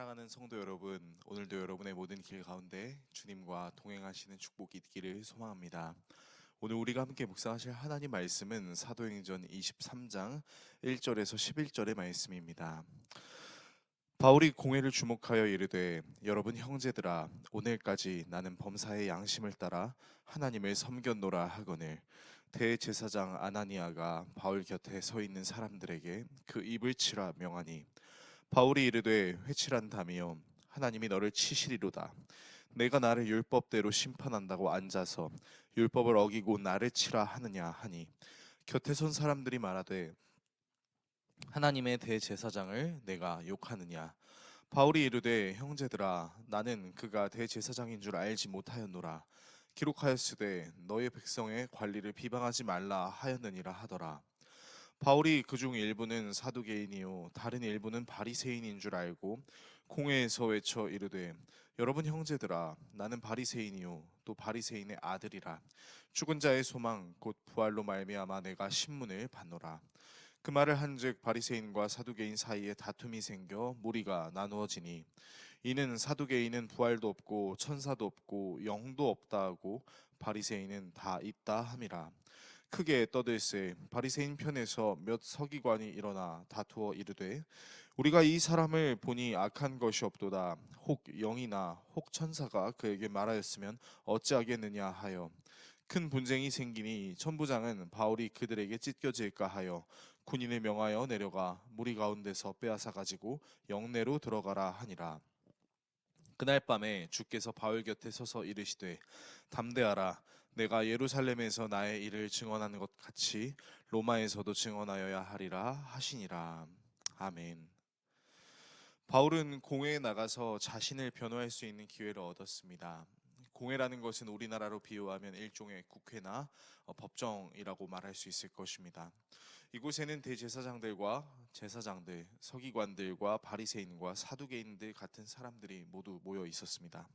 사랑하는 성도 여러분, 오늘도 여러분의 모든 길 가운데 주님과 동행하시는 축복이 있기를 소망합니다. 오늘 우리가 함께 묵상하실 하나님 말씀은 사도행전 23장 1절에서 11절의 말씀입니다. 바울이 공회를 주목하여 이르되 여러분 형제들아 오늘까지 나는 범사의 양심을 따라 하나님을 섬겼노라 하거늘 대제사장 아나니아가 바울 곁에 서 있는 사람들에게 그 입을 치라 명하니 바울이 이르되 회칠한 담이여 하나님이 너를 치시리로다. 내가 나를 율법대로 심판한다고 앉아서 율법을 어기고 나를 치라 하느냐 하니 곁에 선 사람들이 말하되 하나님의 대제사장을 내가 욕하느냐. 바울이 이르되 형제들아 나는 그가 대제사장인 줄 알지 못하였노라. 기록하였으되 너의 백성의 관리를 비방하지 말라 하였느니라 하더라. 바울이 그중 일부는 사두개인이요 다른 일부는 바리새인인 줄 알고 공회에서 외쳐 이르되 여러분 형제들아 나는 바리새인이요 또 바리새인의 아들이라 죽은 자의 소망 곧 부활로 말미암아 내가 신문을 받노라. 그 말을 한즉 바리새인과 사두개인 사이에 다툼이 생겨 무리가 나누어지니 이는 사두개인은 부활도 없고 천사도 없고 영도 없다 하고 바리새인은 다 있다 함이라. 크게 떠들세 바리새인 편에서 몇 서기관이 일어나 다투어 이르되 우리가 이 사람을 보니 악한 것이 없도다. 혹 영이나 혹 천사가 그에게 말하였으면 어찌하겠느냐 하여 큰 분쟁이 생기니 천부장은 바울이 그들에게 찢겨질까 하여 군인을 명하여 내려가 무리 가운데서 빼앗아 가지고 영내로 들어가라 하니라. 그날 밤에 주께서 바울 곁에 서서 이르시되 담대하라. 내가 예루살렘에서 나의 일을 증언하는 것 같이 로마에서도 증언하여야 하리라 하시니라. 아멘. 바울은 공회에 나가서 자신을 변호할 수 있는 기회를 얻었습니다. 공회라는 것은 우리나라로 비유하면 일종의 국회나 법정이라고 말할 수 있을 것입니다. 이곳에는 대제사장들과 제사장들, 서기관들과 바리새인과 사두개인들 같은 사람들이 모두 모여 있었습니다.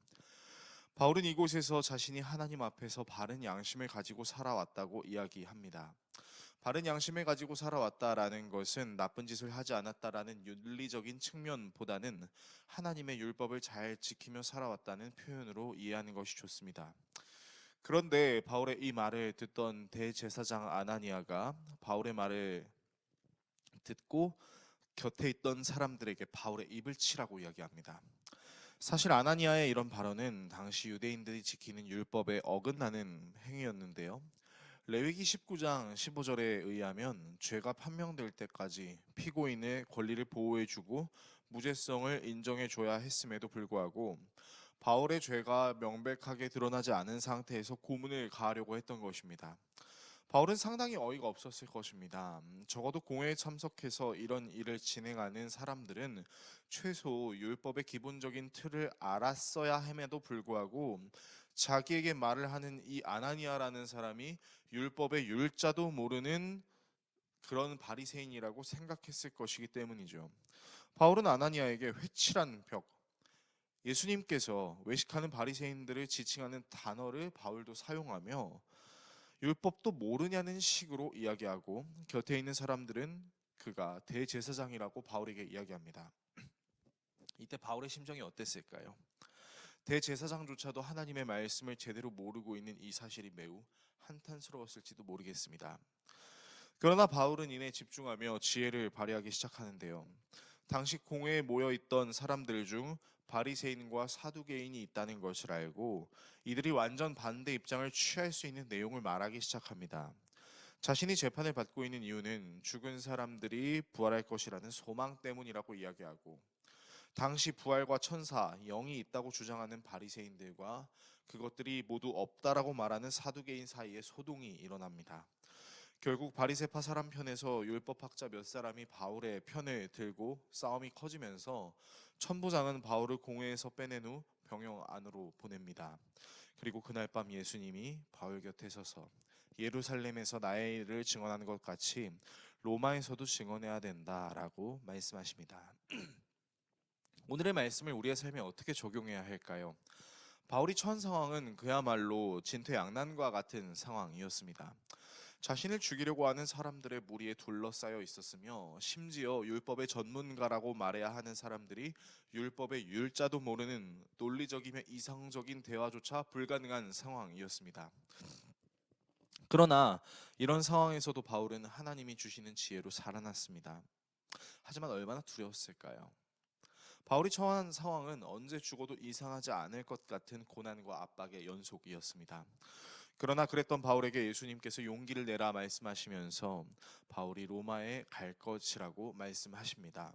바울은 이곳에서 자신이 하나님 앞에서 바른 양심을 가지고 살아왔다고 이야기합니다. 바른 양심을 가지고 살아왔다라는 것은 나쁜 짓을 하지 않았다라는 윤리적인 측면보다는 하나님의 율법을 잘 지키며 살아왔다는 표현으로 이해하는 것이 좋습니다. 그런데 바울의 이 말을 듣던 대제사장 아나니아가 바울의 말을 듣고 곁에 있던 사람들에게 바울의 입을 치라고 이야기합니다. 사실 아나니아의 이런 발언은 당시 유대인들이 지키는 율법에 어긋나는 행위였는데요. 레위기 19장 15절에 의하면 죄가 판명될 때까지 피고인의 권리를 보호해주고 무죄성을 인정해줘야 했음에도 불구하고 바울의 죄가 명백하게 드러나지 않은 상태에서 고문을 가하려고 했던 것입니다. 바울은 상당히 어이가 없었을 것입니다. 적어도 공회에 참석해서 이런 일을 진행하는 사람들은 최소 율법의 기본적인 틀을 알았어야 함에도 불구하고 자기에게 말을 하는 이 아나니아라는 사람이 율법의 율자도 모르는 그런 바리새인이라고 생각했을 것이기 때문이죠. 바울은 아나니아에게 회칠한 벽, 예수님께서 외식하는 바리새인들을 지칭하는 단어를 바울도 사용하며 율법도 모르냐는 식으로 이야기하고 곁에 있는 사람들은 그가 대제사장이라고 바울에게 이야기합니다. 이때 바울의 심정이 어땠을까요? 대제사장조차도 하나님의 말씀을 제대로 모르고 있는 이 사실이 매우 한탄스러웠을지도 모르겠습니다. 그러나 바울은 이내 집중하며 지혜를 발휘하기 시작하는데요. 당시 공회에 모여 있던 사람들 중 바리새인과 사두개인이 있다는 것을 알고 이들이 완전 반대 입장을 취할 수 있는 내용을 말하기 시작합니다. 자신이 재판을 받고 있는 이유는 죽은 사람들이 부활할 것이라는 소망 때문이라고 이야기하고 당시 부활과 천사, 영이 있다고 주장하는 바리새인들과 그것들이 모두 없다라고 말하는 사두개인 사이에 소동이 일어납니다. 결국 바리새파 사람 편에서 율법학자 몇 사람이 바울의 편을 들고 싸움이 커지면서 천부장은 바울을 공회에서 빼낸 후 병영 안으로 보냅니다. 그리고 그날 밤 예수님이 바울 곁에 서서 예루살렘에서 나의 일을 증언하는 것 같이 로마에서도 증언해야 된다라고 말씀하십니다. 오늘의 말씀을 우리의 삶에 어떻게 적용해야 할까요? 바울이 처한 상황은 그야말로 진퇴양난과 같은 상황이었습니다. 자신을 죽이려고 하는 사람들의 무리에 둘러싸여 있었으며 심지어 율법의 전문가라고 말해야 하는 사람들이 율법의 율자도 모르는 논리적이며 이상적인 대화조차 불가능한 상황이었습니다. 그러나 이런 상황에서도 바울은 하나님이 주시는 지혜로 살아났습니다. 하지만 얼마나 두려웠을까요? 바울이 처한 상황은 언제 죽어도 이상하지 않을 것 같은 고난과 압박의 연속이었습니다. 그러나 그랬던 바울에게 예수님께서 용기를 내라 말씀하시면서 바울이 로마에 갈 것이라고 말씀하십니다.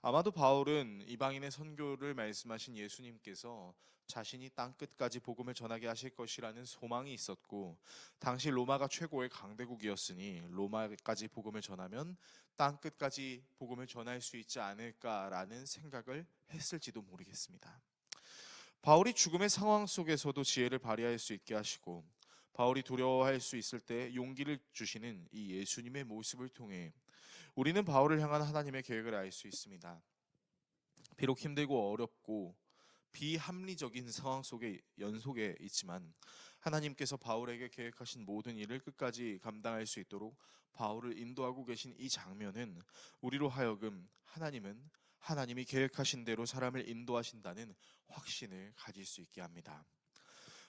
아마도 바울은 이방인의 선교를 말씀하신 예수님께서 자신이 땅 끝까지 복음을 전하게 하실 것이라는 소망이 있었고, 당시 로마가 최고의 강대국이었으니 로마까지 복음을 전하면 땅 끝까지 복음을 전할 수 있지 않을까라는 생각을 했을지도 모르겠습니다. 바울이 죽음의 상황 속에서도 지혜를 발휘할 수 있게 하시고, 바울이 두려워할 수 있을 때 용기를 주시는 이 예수님의 모습을 통해 우리는 바울을 향한 하나님의 계획을 알 수 있습니다. 비록 힘들고 어렵고 비합리적인 상황 속에 연속에 있지만 하나님께서 바울에게 계획하신 모든 일을 끝까지 감당할 수 있도록 바울을 인도하고 계신 이 장면은 우리로 하여금 하나님은 하나님이 계획하신 대로 사람을 인도하신다는 확신을 가질 수 있게 합니다.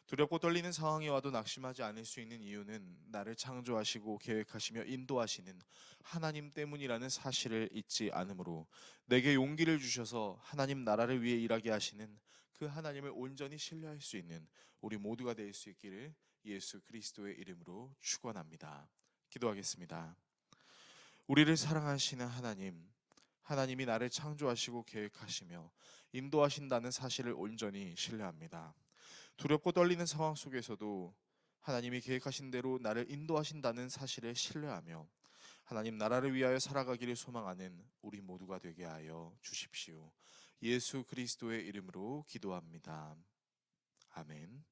두렵고 떨리는 상황이 와도 낙심하지 않을 수 있는 이유는 나를 창조하시고 계획하시며 인도하시는 하나님 때문이라는 사실을 잊지 않으므로, 내게 용기를 주셔서 하나님 나라를 위해 일하게 하시는 그 하나님을 온전히 신뢰할 수 있는 우리 모두가 될 수 있기를 예수 그리스도의 이름으로 축원합니다. 기도하겠습니다. 우리를 사랑하시는 하나님, 하나님이 나를 창조하시고 계획하시며 인도하신다는 사실을 온전히 신뢰합니다. 두렵고 떨리는 상황 속에서도 하나님이 계획하신 대로 나를 인도하신다는 사실을 신뢰하며 하나님 나라를 위하여 살아가기를 소망하는 우리 모두가 되게 하여 주십시오. 예수 그리스도의 이름으로 기도합니다. 아멘.